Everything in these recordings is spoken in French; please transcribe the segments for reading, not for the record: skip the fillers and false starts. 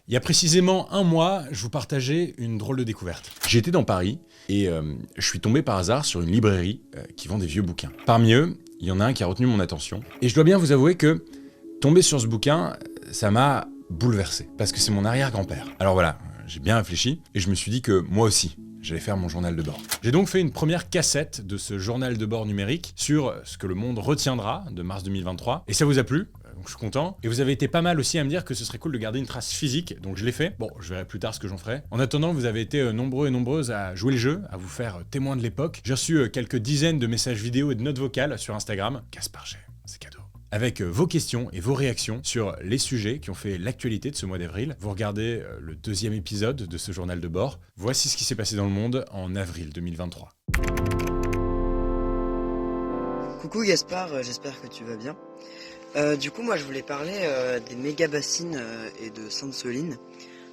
Il y a précisément un mois, je vous partageais une drôle de découverte. J'étais dans Paris et je suis tombé par hasard sur une librairie qui vend des vieux bouquins. Parmi eux, il y en a un qui a retenu mon attention. Et je dois bien vous avouer que tomber sur ce bouquin, ça m'a bouleversé. Parce que c'est mon arrière-grand-père. Alors voilà, j'ai bien réfléchi et je me suis dit que moi aussi, j'allais faire mon journal de bord. J'ai donc fait une première cassette de ce journal de bord numérique sur ce que le monde retiendra de mars 2023. Et ça vous a plu ? Donc je suis content. Et vous avez été pas mal aussi à me dire que ce serait cool de garder une trace physique, donc je l'ai fait. Bon, je verrai plus tard ce que j'en ferai. En attendant, vous avez été nombreux et nombreuses à jouer le jeu, à vous faire témoin de l'époque. J'ai reçu quelques dizaines de messages vidéo et de notes vocales sur Instagram. Gaspard G, c'est cadeau. Avec vos questions et vos réactions sur les sujets qui ont fait l'actualité de ce mois d'avril. Vous regardez le deuxième épisode de ce journal de bord. Voici ce qui s'est passé dans le monde en avril 2023. Coucou Gaspard, j'espère que tu vas bien. Du coup, moi je voulais parler des méga bassines et de Sainte-Soline.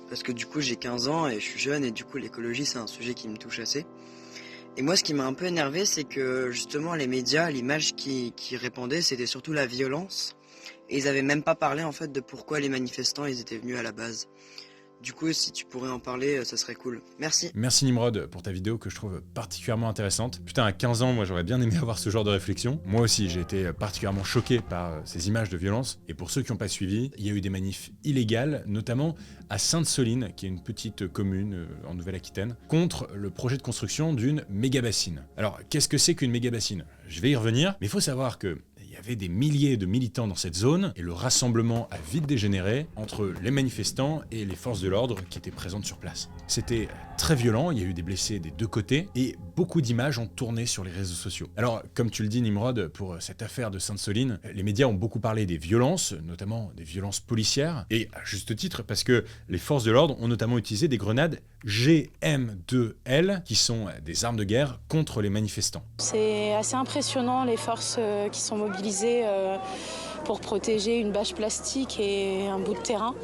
Parce que du coup j'ai 15 ans et je suis jeune et du coup l'écologie c'est un sujet qui me touche assez. Et moi ce qui m'a un peu énervé c'est que justement les médias, l'image qui répandaient c'était surtout la violence. Et ils avaient même pas parlé en fait de pourquoi les manifestants ils étaient venus à la base. Du coup, si tu pourrais en parler, ça serait cool. Merci. Merci Nimrod pour ta vidéo que je trouve particulièrement intéressante. Putain, à 15 ans, moi j'aurais bien aimé avoir ce genre de réflexion. Moi aussi, j'ai été particulièrement choqué par ces images de violence. Et pour ceux qui n'ont pas suivi, il y a eu des manifs illégales, notamment à Sainte-Soline, qui est une petite commune en Nouvelle-Aquitaine, contre le projet de construction d'une méga-bassine. Alors, qu'est-ce que c'est qu'une méga-bassine ? Je vais y revenir, mais il faut savoir que il y avait des milliers de militants dans cette zone et le rassemblement a vite dégénéré entre les manifestants et les forces de l'ordre qui étaient présentes sur place. C'était très violent, il y a eu des blessés des deux côtés et beaucoup d'images ont tourné sur les réseaux sociaux. Alors, comme tu le dis Nimrod, pour cette affaire de Sainte-Soline, les médias ont beaucoup parlé des violences, notamment des violences policières, et à juste titre parce que les forces de l'ordre ont notamment utilisé des grenades GM2L, qui sont des armes de guerre contre les manifestants. C'est assez impressionnant les forces qui sont mobilisées pour protéger une bâche plastique et un bout de terrain.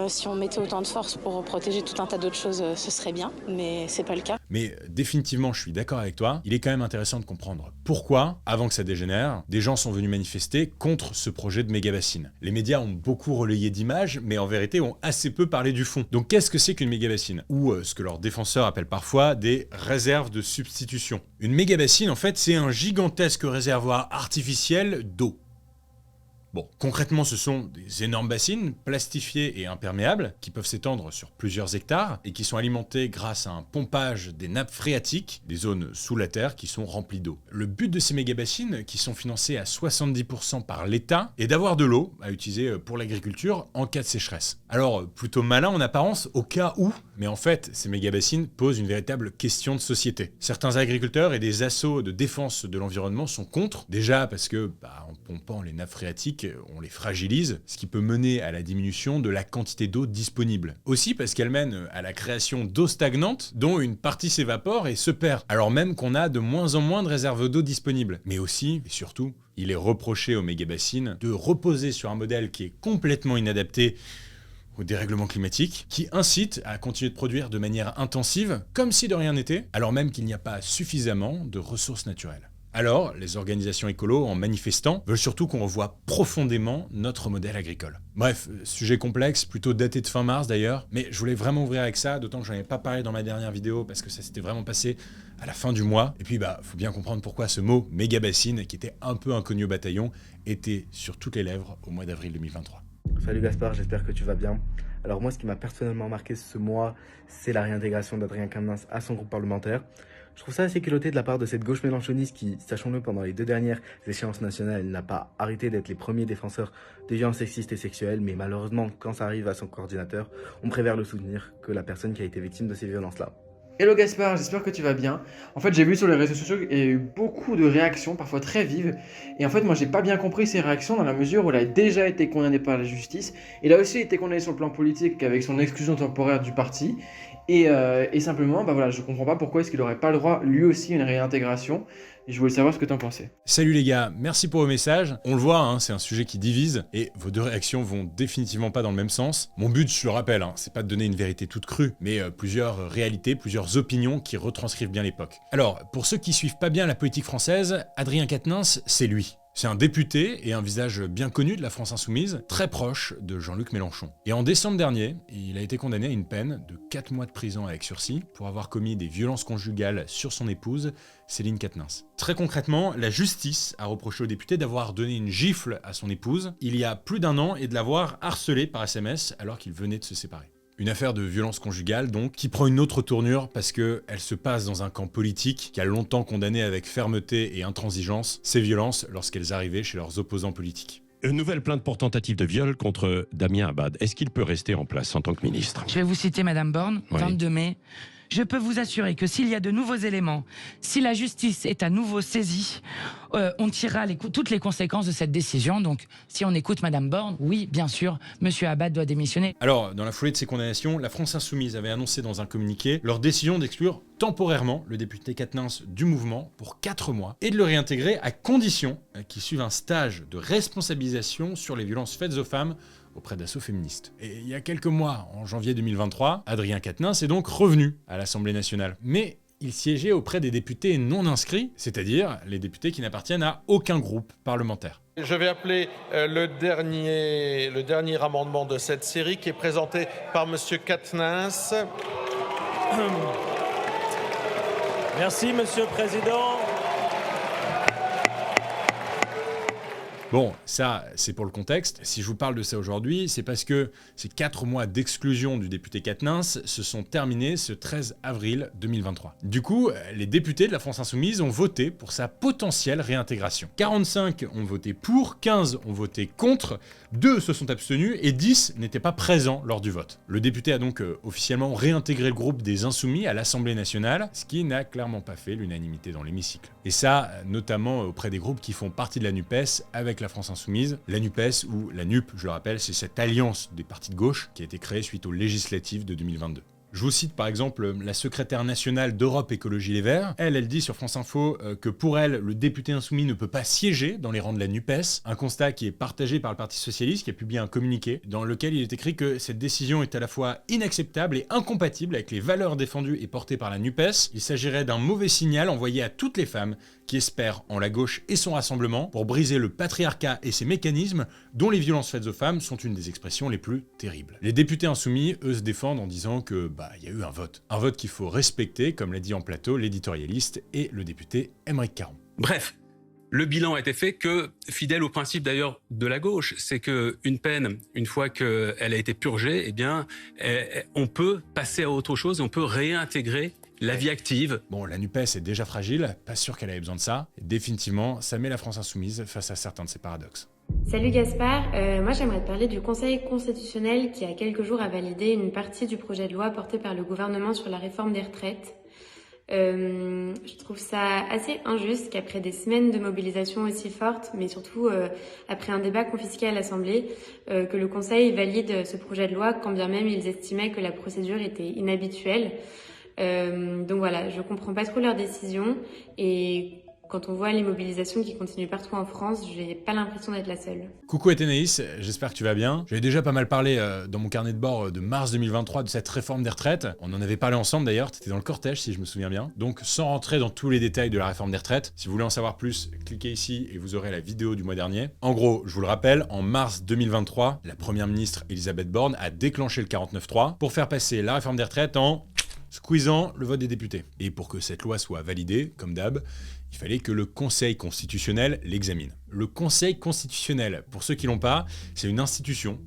Si on mettait autant de force pour protéger tout un tas d'autres choses, ce serait bien, mais c'est pas le cas. Mais définitivement, je suis d'accord avec toi, il est quand même intéressant de comprendre pourquoi, avant que ça dégénère, des gens sont venus manifester contre ce projet de méga-bassine. Les médias ont beaucoup relayé d'images, mais en vérité ont assez peu parlé du fond. Donc qu'est-ce que c'est qu'une méga-bassine ? Ou ce que leurs défenseurs appellent parfois des réserves de substitution. Une méga-bassine, en fait, c'est un gigantesque réservoir artificiel d'eau. Bon, concrètement, ce sont des énormes bassines plastifiées et imperméables qui peuvent s'étendre sur plusieurs hectares et qui sont alimentées grâce à un pompage des nappes phréatiques, des zones sous la terre qui sont remplies d'eau. Le but de ces méga-bassines, qui sont financées à 70% par l'État, est d'avoir de l'eau à utiliser pour l'agriculture en cas de sécheresse. Alors, plutôt malin en apparence, au cas où, mais en fait, ces méga-bassines posent une véritable question de société. Certains agriculteurs et des assos de défense de l'environnement sont contre, déjà parce que, en pompant les nappes phréatiques, on les fragilise, ce qui peut mener à la diminution de la quantité d'eau disponible. Aussi parce qu'elle mène à la création d'eau stagnante, dont une partie s'évapore et se perd, alors même qu'on a de moins en moins de réserves d'eau disponibles. Mais aussi, et surtout, il est reproché aux méga-bassines de reposer sur un modèle qui est complètement inadapté au dérèglement climatique, qui incite à continuer de produire de manière intensive, comme si de rien n'était, alors même qu'il n'y a pas suffisamment de ressources naturelles. Alors, les organisations écolos, en manifestant, veulent surtout qu'on revoie profondément notre modèle agricole. Bref, sujet complexe, plutôt daté de fin mars d'ailleurs, mais je voulais vraiment ouvrir avec ça, d'autant que j'en avais pas parlé dans ma dernière vidéo, parce que ça s'était vraiment passé à la fin du mois. Et puis faut bien comprendre pourquoi ce mot méga-bassine, qui était un peu inconnu au bataillon, était sur toutes les lèvres au mois d'avril 2023. Salut Gaspard, j'espère que tu vas bien. Alors moi, ce qui m'a personnellement marqué ce mois, c'est la réintégration d'Adrien Quatennens à son groupe parlementaire. Je trouve ça assez culotté de la part de cette gauche mélenchoniste qui, sachons-le, pendant les 2 dernières échéances nationales, elle n'a pas arrêté d'être les premiers défenseurs de violences sexistes et sexuelles, mais malheureusement, quand ça arrive à son coordinateur, on préfère le soutenir que la personne qui a été victime de ces violences-là. Hello Gaspard, j'espère que tu vas bien. En fait, j'ai vu sur les réseaux sociaux qu'il y a eu beaucoup de réactions, parfois très vives. Et en fait, moi, j'ai pas bien compris ces réactions dans la mesure où il a déjà été condamné par la justice. Il a aussi été condamné sur le plan politique avec son exclusion temporaire du parti. Et simplement, je comprends pas pourquoi est-ce qu'il aurait pas le droit, lui aussi, à une réintégration. Et je voulais savoir ce que t'en pensais. Salut les gars, merci pour vos messages. On le voit, c'est un sujet qui divise et vos deux réactions vont définitivement pas dans le même sens. Mon but, je le rappelle, c'est pas de donner une vérité toute crue, mais plusieurs réalités, plusieurs opinions qui retranscrivent bien l'époque. Alors, pour ceux qui suivent pas bien la politique française, Adrien Quatennens, c'est lui. C'est un député et un visage bien connu de la France Insoumise, très proche de Jean-Luc Mélenchon. Et en décembre dernier, il a été condamné à une peine de 4 mois de prison avec sursis pour avoir commis des violences conjugales sur son épouse, Céline Quatennens. Très concrètement, la justice a reproché au député d'avoir donné une gifle à son épouse il y a plus d'1 an et de l'avoir harcelée par SMS alors qu'ils venaient de se séparer. Une affaire de violence conjugale donc, qui prend une autre tournure parce qu'elle se passe dans un camp politique qui a longtemps condamné avec fermeté et intransigeance ces violences lorsqu'elles arrivaient chez leurs opposants politiques. Une nouvelle plainte pour tentative de viol contre Damien Abad. Est-ce qu'il peut rester en place en tant que ministre? Je vais vous citer Madame Borne, Oui. 22 mai. Je peux vous assurer que s'il y a de nouveaux éléments, si la justice est à nouveau saisie, on tirera toutes les conséquences de cette décision. Donc, si on écoute Madame Borne, oui, bien sûr, Monsieur Abad doit démissionner. Alors, dans la foulée de ces condamnations, la France Insoumise avait annoncé dans un communiqué leur décision d'exclure temporairement le député Quatennens du mouvement pour 4 mois et de le réintégrer à condition qu'il suive un stage de responsabilisation sur les violences faites aux femmes auprès d'assauts féministes. Et il y a quelques mois, en janvier 2023, Adrien Quatennens est donc revenu à l'Assemblée nationale. Mais il siégeait auprès des députés non inscrits, c'est-à-dire les députés qui n'appartiennent à aucun groupe parlementaire. Je vais appeler le dernier amendement de cette série qui est présenté par Monsieur Quatennens. Merci, Monsieur le Président. Bon, ça, c'est pour le contexte. Si je vous parle de ça aujourd'hui, c'est parce que ces 4 mois d'exclusion du député Quatennens se sont terminés ce 13 avril 2023. Du coup, les députés de la France Insoumise ont voté pour sa potentielle réintégration. 45 ont voté pour, 15 ont voté contre, 2 se sont abstenus et 10 n'étaient pas présents lors du vote. Le député a donc officiellement réintégré le groupe des Insoumis à l'Assemblée nationale, ce qui n'a clairement pas fait l'unanimité dans l'hémicycle. Et ça, notamment auprès des groupes qui font partie de la NUPES avec la France Insoumise. La NUPES, ou la NUP, je le rappelle, c'est cette alliance des partis de gauche qui a été créée suite aux législatives de 2022. Je vous cite par exemple la secrétaire nationale d'Europe Écologie Les Verts. Elle dit sur France Info que pour elle, le député insoumis ne peut pas siéger dans les rangs de la NUPES. Un constat qui est partagé par le Parti Socialiste qui a publié un communiqué dans lequel il est écrit que cette décision est à la fois inacceptable et incompatible avec les valeurs défendues et portées par la NUPES. Il s'agirait d'un mauvais signal envoyé à toutes les femmes qui espèrent en la gauche et son rassemblement pour briser le patriarcat et ses mécanismes dont les violences faites aux femmes sont une des expressions les plus terribles. Les députés insoumis, eux, se défendent en disant que il y a eu un vote. Un vote qu'il faut respecter, comme l'a dit en plateau l'éditorialiste et le député Aymeric Caron. Bref, le bilan a été fait que, fidèle au principe d'ailleurs de la gauche, c'est qu'une peine, une fois qu'elle a été purgée, eh bien, on peut passer à autre chose, on peut réintégrer la vie active. Bon, la NUPES est déjà fragile, pas sûr qu'elle avait besoin de ça. Et définitivement, ça met la France Insoumise face à certains de ses paradoxes. Salut Gaspard, moi j'aimerais te parler du Conseil constitutionnel qui a quelques jours a validé une partie du projet de loi porté par le gouvernement sur la réforme des retraites. Je trouve ça assez injuste qu'après des semaines de mobilisation aussi forte, mais surtout après un débat confisqué à l'Assemblée, que le Conseil valide ce projet de loi quand bien même ils estimaient que la procédure était inhabituelle. Donc voilà, je comprends pas trop leur décision et quand on voit les mobilisations qui continuent partout en France, j'ai pas l'impression d'être la seule. Coucou Athénaïs, j'espère que tu vas bien. J'avais déjà pas mal parlé dans mon carnet de bord de mars 2023 de cette réforme des retraites. On en avait parlé ensemble d'ailleurs, t'étais dans le cortège si je me souviens bien. Donc sans rentrer dans tous les détails de la réforme des retraites, si vous voulez en savoir plus, cliquez ici et vous aurez la vidéo du mois dernier. En gros, je vous le rappelle, en mars 2023, la première ministre Elisabeth Borne a déclenché le 49.3 pour faire passer la réforme des retraites en squeezant le vote des députés. Et pour que cette loi soit validée, comme d'hab, il fallait que le Conseil constitutionnel l'examine. Le Conseil constitutionnel, pour ceux qui l'ont pas, c'est une institution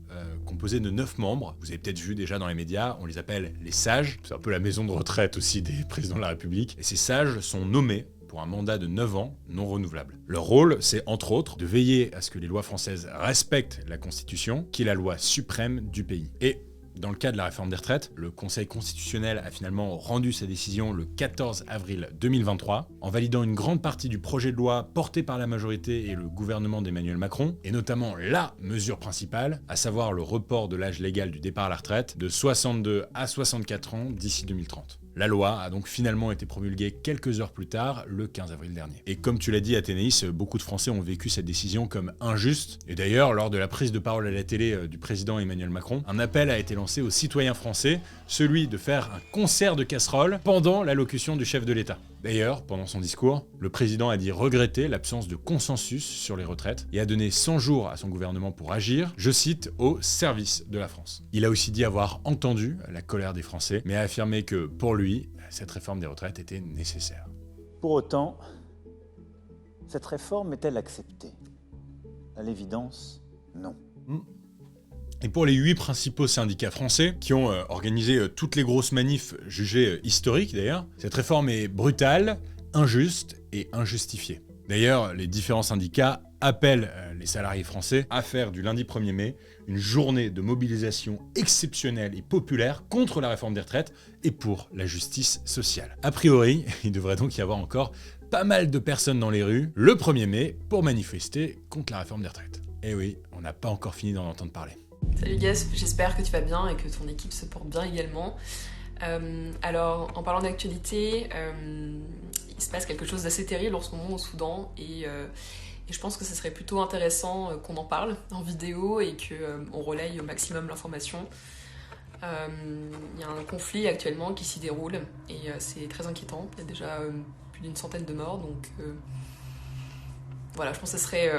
composée de 9 membres. Vous avez peut-être vu déjà dans les médias, on les appelle les sages. C'est un peu la maison de retraite aussi des présidents de la République. Et ces sages sont nommés pour un mandat de 9 ans non renouvelable. Leur rôle, c'est entre autres de veiller à ce que les lois françaises respectent la Constitution, qui est la loi suprême du pays. Et dans le cas de la réforme des retraites, le Conseil constitutionnel a finalement rendu sa décision le 14 avril 2023 en validant une grande partie du projet de loi porté par la majorité et le gouvernement d'Emmanuel Macron, et notamment la mesure principale, à savoir le report de l'âge légal du départ à la retraite de 62 à 64 ans d'ici 2030. La loi a donc finalement été promulguée quelques heures plus tard, le 15 avril dernier. Et comme tu l'as dit Athénaïs, beaucoup de Français ont vécu cette décision comme injuste. Et d'ailleurs, lors de la prise de parole à la télé du président Emmanuel Macron, un appel a été lancé aux citoyens français, celui de faire un concert de casseroles pendant l'allocution du chef de l'État. D'ailleurs, pendant son discours, le président a dit regretter l'absence de consensus sur les retraites et a donné 100 jours à son gouvernement pour agir, je cite, au service de la France. Il a aussi dit avoir entendu la colère des Français, mais a affirmé que, pour lui, cette réforme des retraites était nécessaire. Pour autant, cette réforme est-elle acceptée? À l'évidence, non. Et pour les 8 principaux syndicats français, qui ont organisé toutes les grosses manifs jugées historiques d'ailleurs, cette réforme est brutale, injuste et injustifiée. D'ailleurs, les différents syndicats appellent les salariés français à faire du lundi 1er mai une journée de mobilisation exceptionnelle et populaire contre la réforme des retraites et pour la justice sociale. A priori, il devrait donc y avoir encore pas mal de personnes dans les rues le 1er mai pour manifester contre la réforme des retraites. Et oui, on n'a pas encore fini d'en entendre parler. Salut Gas, j'espère que tu vas bien et que ton équipe se porte bien également. Alors, en parlant d'actualité, il se passe quelque chose d'assez terrible en ce moment au Soudan et je pense que ce serait plutôt intéressant qu'on en parle en vidéo et qu'on relaye au maximum l'information. Il y a un conflit actuellement qui s'y déroule et c'est très inquiétant. Il y a déjà plus d'une centaine de morts, donc voilà, je pense que ce serait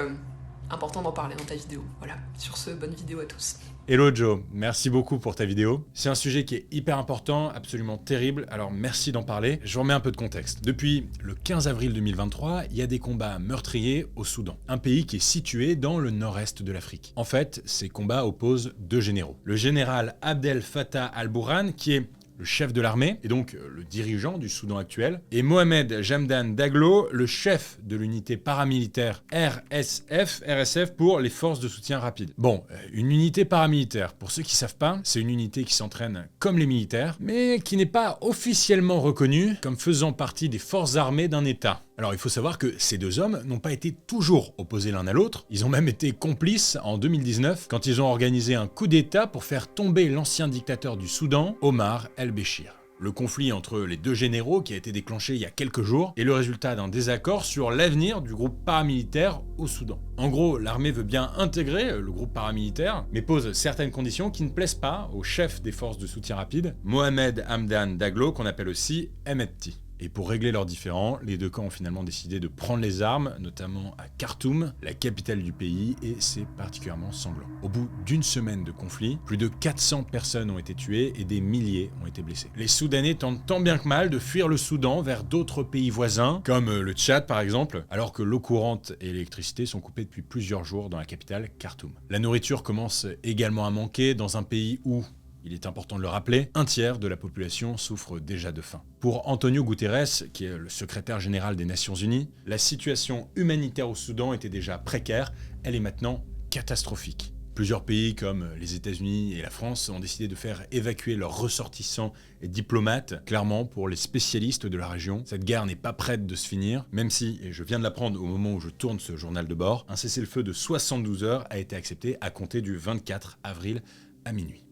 important d'en parler dans ta vidéo. Voilà, sur ce, bonne vidéo à tous. Hello Joe, merci beaucoup pour ta vidéo. C'est un sujet qui est hyper important, absolument terrible, alors merci d'en parler. Je vous remets un peu de contexte. Depuis le 15 avril 2023, il y a des combats meurtriers au Soudan, un pays qui est situé dans le nord-est de l'Afrique. En fait, ces combats opposent 2 généraux. Le général Abdel Fattah al-Burhan, qui est le chef de l'armée, et donc le dirigeant du Soudan actuel, et Mohamed Hamdan Daglo, le chef de l'unité paramilitaire RSF pour les forces de soutien rapide. Bon, une unité paramilitaire, pour ceux qui savent pas, c'est une unité qui s'entraîne comme les militaires, mais qui n'est pas officiellement reconnue comme faisant partie des forces armées d'un État. Alors il faut savoir que ces 2 hommes n'ont pas été toujours opposés l'un à l'autre, ils ont même été complices en 2019 quand ils ont organisé un coup d'État pour faire tomber l'ancien dictateur du Soudan, Omar el-Béchir. Le conflit entre les 2 généraux qui a été déclenché il y a quelques jours est le résultat d'un désaccord sur l'avenir du groupe paramilitaire au Soudan. En gros, l'armée veut bien intégrer le groupe paramilitaire, mais pose certaines conditions qui ne plaisent pas au chef des forces de soutien rapide, Mohamed Hamdan Daglo, qu'on appelle aussi Hemedti. Et pour régler leurs différends, les 2 camps ont finalement décidé de prendre les armes, notamment à Khartoum, la capitale du pays, et c'est particulièrement sanglant. Au bout d'une semaine de conflit, plus de 400 personnes ont été tuées et des milliers ont été blessés. Les Soudanais tentent tant bien que mal de fuir le Soudan vers d'autres pays voisins, comme le Tchad par exemple, alors que l'eau courante et l'électricité sont coupées depuis plusieurs jours dans la capitale Khartoum. La nourriture commence également à manquer dans un pays où, il est important de le rappeler, un tiers de la population souffre déjà de faim. Pour Antonio Guterres, qui est le secrétaire général des Nations Unies, la situation humanitaire au Soudan était déjà précaire, elle est maintenant catastrophique. Plusieurs pays comme les États-Unis et la France ont décidé de faire évacuer leurs ressortissants et diplomates. Clairement, pour les spécialistes de la région, cette guerre n'est pas prête de se finir, même si, et je viens de l'apprendre au moment où je tourne ce journal de bord, un cessez-le-feu de 72 heures a été accepté à compter du 24 avril à minuit.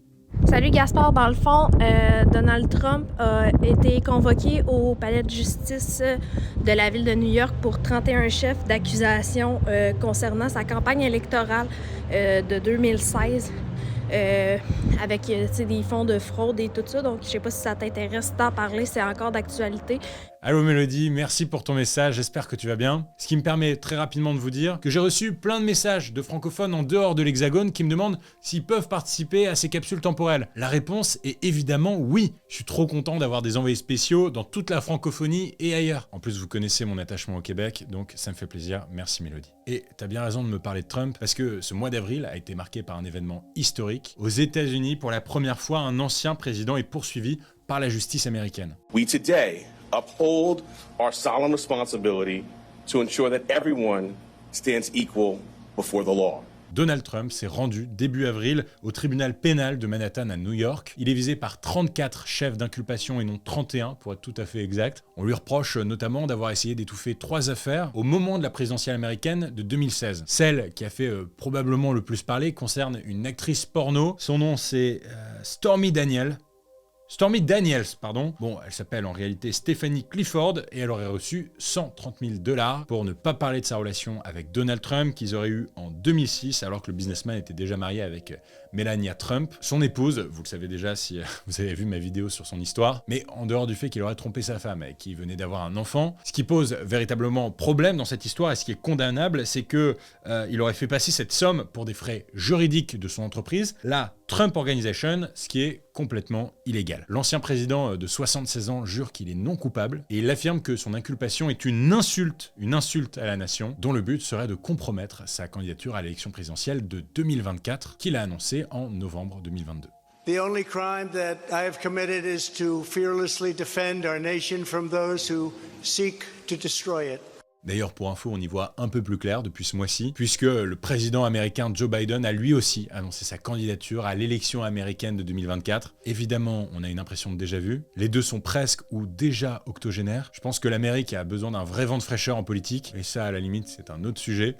Salut Gaspard, dans le fond, Donald Trump a été convoqué au palais de justice de la ville de New York pour 31 chefs d'accusation concernant sa campagne électorale de 2016 avec des fonds de fraude et tout ça. Donc je sais pas si ça t'intéresse d'en parler, c'est encore d'actualité. Allô Mélodie, merci pour ton message, j'espère que tu vas bien. Ce qui me permet très rapidement de vous dire que j'ai reçu plein de messages de francophones en dehors de l'Hexagone qui me demandent s'ils peuvent participer à ces capsules temporelles. La réponse est évidemment oui. Je suis trop content d'avoir des envoyés spéciaux dans toute la francophonie et ailleurs. En plus, vous connaissez mon attachement au Québec, donc ça me fait plaisir. Merci Mélodie. Et t'as bien raison de me parler de Trump parce que ce mois d'avril a été marqué par un événement historique. Aux États-Unis, pour la première fois, un ancien président est poursuivi par la justice américaine. We today uphold our solemn responsibility to ensure that everyone stands equal before the law. Donald Trump s'est rendu début avril au tribunal pénal de Manhattan à New York. Il est visé par 34 chefs d'inculpation et non 31 pour être tout à fait exact. On lui reproche notamment d'avoir essayé d'étouffer 3 affaires au moment de la présidentielle américaine de 2016. Celle qui a fait probablement le plus parler concerne une actrice porno. Son nom c'est Stormy Daniels. Stormy Daniels, pardon. Bon, elle s'appelle en réalité Stephanie Clifford et elle aurait reçu 130 000 $ pour ne pas parler de sa relation avec Donald Trump qu'ils auraient eu en 2006 alors que le businessman était déjà marié avec Melania Trump, son épouse, vous le savez déjà si vous avez vu ma vidéo sur son histoire, mais en dehors du fait qu'il aurait trompé sa femme et qu'il venait d'avoir un enfant, ce qui pose véritablement problème dans cette histoire et ce qui est condamnable, c'est que il aurait fait passer cette somme pour des frais juridiques de son entreprise, la Trump Organization, ce qui est complètement illégal. L'ancien président de 76 ans jure qu'il est non coupable et il affirme que son inculpation est une insulte à la nation, dont le but serait de compromettre sa candidature à l'élection présidentielle de 2024 qu'il a annoncée en novembre 2022. The only crime that I have committed is to fearlessly defend our nation from those who seek to destroy it. D'ailleurs, pour info, on y voit un peu plus clair depuis ce mois-ci, puisque le président américain Joe Biden a lui aussi annoncé sa candidature à l'élection américaine de 2024. Évidemment, on a une impression de déjà-vu. Les deux sont presque ou déjà octogénaires. Je pense que l'Amérique a besoin d'un vrai vent de fraîcheur en politique, et ça, à la limite, c'est un autre sujet.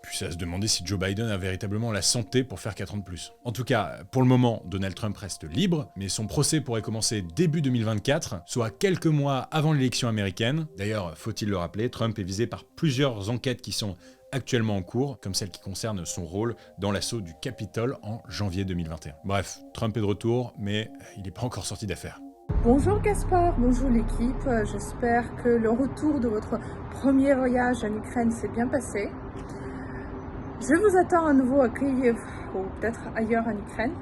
Puis ça se demander si Joe Biden a véritablement la santé pour faire 4 ans de plus. En tout cas, pour le moment, Donald Trump reste libre, mais son procès pourrait commencer début 2024, soit quelques mois avant l'élection américaine. D'ailleurs, faut-il le rappeler, Trump est visé par plusieurs enquêtes qui sont actuellement en cours, comme celle qui concerne son rôle dans l'assaut du Capitole en janvier 2021. Bref, Trump est de retour, mais il n'est pas encore sorti d'affaire. Bonjour Gaspard, bonjour l'équipe, j'espère que le retour de votre premier voyage en Ukraine s'est bien passé. Je vous attends à nouveau à Kyiv ou peut-être ailleurs en Ukraine.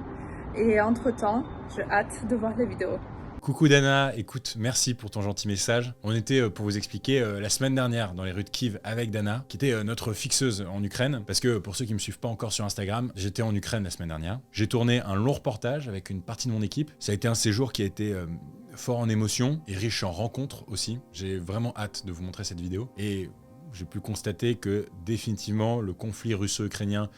Et entre-temps, j'ai hâte de voir les vidéos. Coucou Dana, écoute, merci pour ton gentil message. On était, pour vous expliquer, la semaine dernière dans les rues de Kyiv avec Dana, qui était notre fixeuse en Ukraine. Parce que pour ceux qui me suivent pas encore sur Instagram, j'étais en Ukraine la semaine dernière. J'ai tourné un long reportage avec une partie de mon équipe. Ça a été un séjour qui a été fort en émotions et riche en rencontres aussi. J'ai vraiment hâte de vous montrer cette vidéo. Et j'ai pu constater que définitivement le conflit russo-ukrainien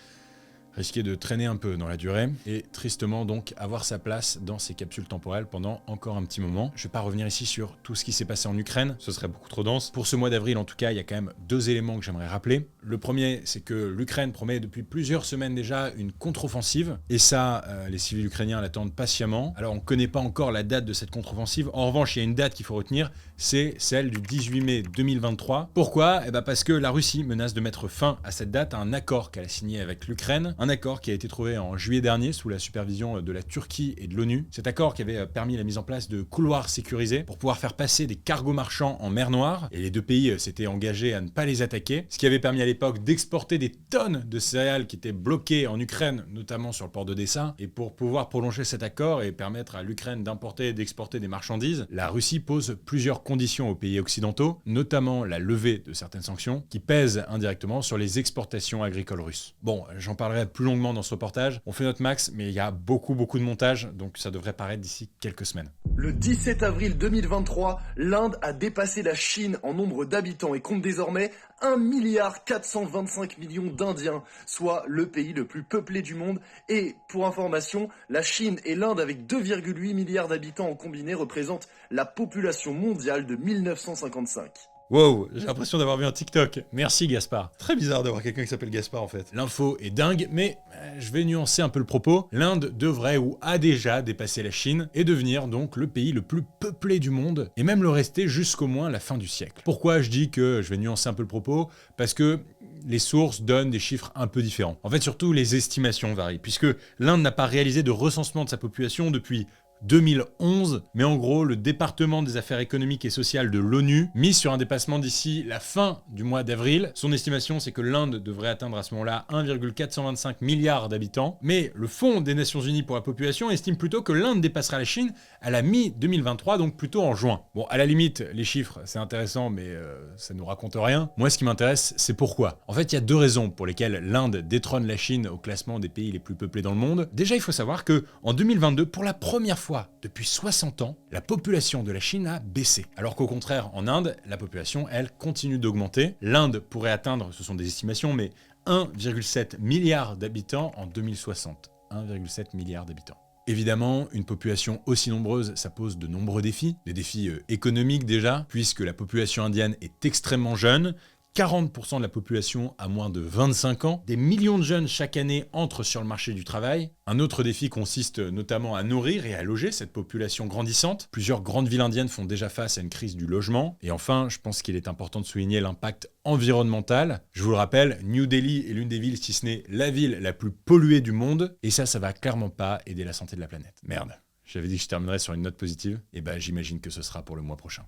risquait de traîner un peu dans la durée et tristement donc avoir sa place dans ces capsules temporelles pendant encore un petit moment. Je vais pas revenir ici sur tout ce qui s'est passé en Ukraine, ce serait beaucoup trop dense. Pour ce mois d'avril en tout cas, il y a quand même 2 éléments que j'aimerais rappeler. Le premier, c'est que l'Ukraine promet depuis plusieurs semaines déjà une contre-offensive et ça, les civils ukrainiens l'attendent patiemment. Alors on connaît pas encore la date de cette contre-offensive. En revanche, il y a une date qu'il faut retenir, c'est celle du 18 mai 2023. Pourquoi ? Eh ben parce que la Russie menace de mettre fin à cette date à un accord qu'elle a signé avec l'Ukraine. Un accord qui a été trouvé en juillet dernier sous la supervision de la Turquie et de l'ONU. Cet accord qui avait permis la mise en place de couloirs sécurisés pour pouvoir faire passer des cargos marchands en mer Noire. Et les deux pays s'étaient engagés à ne pas les attaquer. Ce qui avait permis à l'époque d'exporter des tonnes de céréales qui étaient bloquées en Ukraine, notamment sur le port d'Odessa. Et pour pouvoir prolonger cet accord et permettre à l'Ukraine d'importer et d'exporter des marchandises, la Russie pose plusieurs conditions aux pays occidentaux, notamment la levée de certaines sanctions qui pèsent indirectement sur les exportations agricoles russes. Bon, j'en parlerai plus longuement dans ce reportage. On fait notre max, mais il y a beaucoup de montage, donc ça devrait paraître d'ici quelques semaines. Le 17 avril 2023, l'Inde a dépassé la Chine en nombre d'habitants et compte désormais 1,425 milliard d'Indiens, soit le pays le plus peuplé du monde. Et pour information, la Chine et l'Inde avec 2,8 milliards d'habitants en combiné représentent la population mondiale de 1955. Wow, j'ai l'impression d'avoir vu un TikTok. Merci Gaspard. Très bizarre d'avoir quelqu'un qui s'appelle Gaspard en fait. L'info est dingue, mais je vais nuancer un peu le propos. L'Inde devrait ou a déjà dépassé la Chine et devenir donc le pays le plus peuplé du monde et même le rester jusqu'au moins la fin du siècle. Pourquoi je dis que je vais nuancer un peu le propos ? Parce que les sources donnent des chiffres un peu différents. En fait, surtout les estimations varient, puisque l'Inde n'a pas réalisé de recensement de sa population depuis 2011, mais en gros, le département des affaires économiques et sociales de l'ONU mise sur un dépassement d'ici la fin du mois d'avril. Son estimation, c'est que l'Inde devrait atteindre à ce moment-là 1,425 milliard d'habitants, mais le Fonds des Nations Unies pour la population estime plutôt que l'Inde dépassera la Chine à la mi-2023, donc plutôt en juin. Bon, à la limite, les chiffres, c'est intéressant, mais ça nous raconte rien. Moi, ce qui m'intéresse, c'est pourquoi. En fait, il y a 2 raisons pour lesquelles l'Inde détrône la Chine au classement des pays les plus peuplés dans le monde. Déjà, il faut savoir que en 2022, pour la première fois depuis 60 ans, la population de la Chine a baissé. Alors qu'au contraire, en Inde, la population, elle, continue d'augmenter. L'Inde pourrait atteindre, ce sont des estimations, mais 1,7 milliard d'habitants en 2060. 1,7 milliard d'habitants. Évidemment, une population aussi nombreuse, ça pose de nombreux défis. Des défis économiques déjà, puisque la population indienne est extrêmement jeune, 40% de la population a moins de 25 ans, des millions de jeunes chaque année entrent sur le marché du travail. Un autre défi consiste notamment à nourrir et à loger cette population grandissante. Plusieurs grandes villes indiennes font déjà face à une crise du logement. Et enfin, je pense qu'il est important de souligner l'impact environnemental. Je vous le rappelle, New Delhi est l'une des villes, si ce n'est la ville la plus polluée du monde. Et ça va clairement pas aider la santé de la planète. Merde, j'avais dit que je terminerais sur une note positive. Et bah j'imagine que ce sera pour le mois prochain.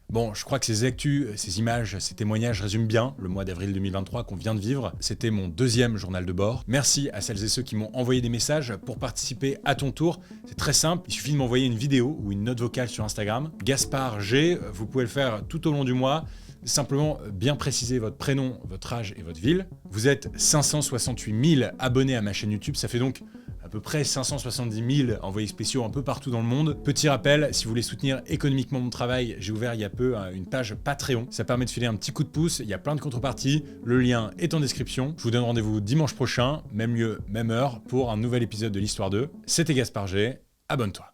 Bon, je crois que ces actus, ces images, ces témoignages résument bien le mois d'avril 2023 qu'on vient de vivre. C'était mon 2e journal de bord. Merci à celles et ceux qui m'ont envoyé des messages pour participer à ton tour. C'est très simple, il suffit de m'envoyer une vidéo ou une note vocale sur Instagram. Gaspard G, vous pouvez le faire tout au long du mois. Simplement bien préciser votre prénom, votre âge et votre ville. Vous êtes 568 000 abonnés à ma chaîne YouTube, ça fait donc à peu près 570 000 envoyés spéciaux un peu partout dans le monde. Petit rappel, si vous voulez soutenir économiquement mon travail, j'ai ouvert il y a peu une page Patreon. Ça permet de filer un petit coup de pouce, il y a plein de contreparties. Le lien est en description. Je vous donne rendez-vous dimanche prochain, même lieu, même heure, pour un nouvel épisode de l'Histoire 2. C'était Gaspard G, abonne-toi.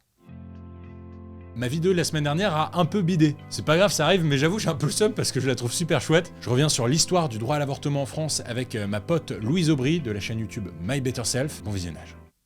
Ma vidéo de la semaine dernière a un peu bidé. C'est pas grave, ça arrive, mais j'avoue, j'ai un peu le seum parce que je la trouve super chouette. Je reviens sur l'histoire du droit à l'avortement en France avec ma pote Louise Aubry de la chaîne YouTube My Better Self. Bon visionnage.